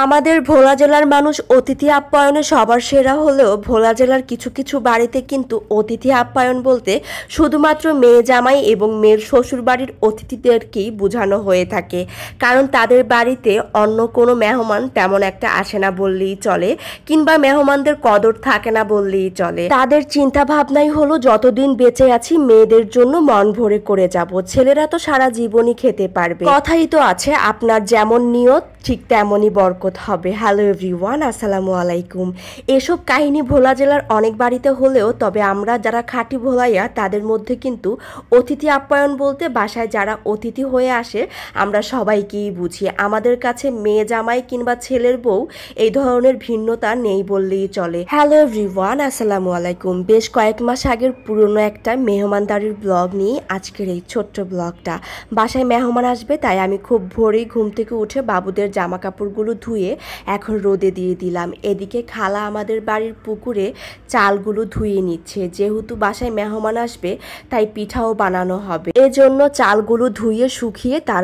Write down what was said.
আমাদের ভোলা জেলার মানুষ অতিথি আপ্যায়নে সবার সেরা হলেও ভোলা জেলার কিছু কিছু বাড়িতে কিন্তু অতিথি আপ্যায়ন বলতে শুধুমাত্র মেয়ে জামাই এবং মেয়ের শ্বশুর বাড়ির অতিথিদেরকেই বোঝানো হয়ে থাকে। কারণ তাদের বাড়িতে অন্য কোনো মেহমান তেমন একটা আসে না বললেই চলে, কিংবা মেহমানদের কদর থাকে না বললেই চলে। তাদের চিন্তা ভাবনাই হলো যতদিন বেঁচে আছি মেয়েদের জন্য মন ভরে করে যাব, ছেলেরা তো সারা জীবনই খেতে পারবে। কথাই তো আছে, আপনার যেমন নিয়ত ঠিক তেমনই বরকত হবে। হ্যালো এভরিওয়ান, আসসালামু আলাইকুম। এসব কাহিনী ভোলা জেলার অনেক বাড়িতে হলেও তবে আমরা যারা খাঁটি ভোলাইয়া তাদের মধ্যে কিন্তু অতিথি আপ্যায়ন বলতে বাসায় যারা অতিথি হয়ে আসে আমরা সবাইকেই বুঝি। আমাদের কাছে মেয়ে জামাই কিংবা ছেলের বউ এই ধরনের ভিন্নতা নেই বললেই চলে। হ্যালো এভরিওয়ান, আসসালামু আলাইকুম। বেশ কয়েক মাস আগের পুরনো একটা মেহমানদারির ব্লগ নিয়ে আজকের এই ছোট্ট ব্লগটা। বাসায় মেহমান আসবে তাই আমি খুব ভোরেই ঘুম থেকে উঠে বাবুদের জামা কাপড়গুলো ধুয়ে এখন রোদে দিয়ে দিলাম। এদিকে খালা আমাদের বাড়ির পুকুরে চালগুলো ধুয়ে নিচ্ছে, যেহেতু বাসায় মেহমান আসবে তাই পিঠাও বানানো হবে, এজন্য চালগুলো ধুয়ে শুকিয়ে তার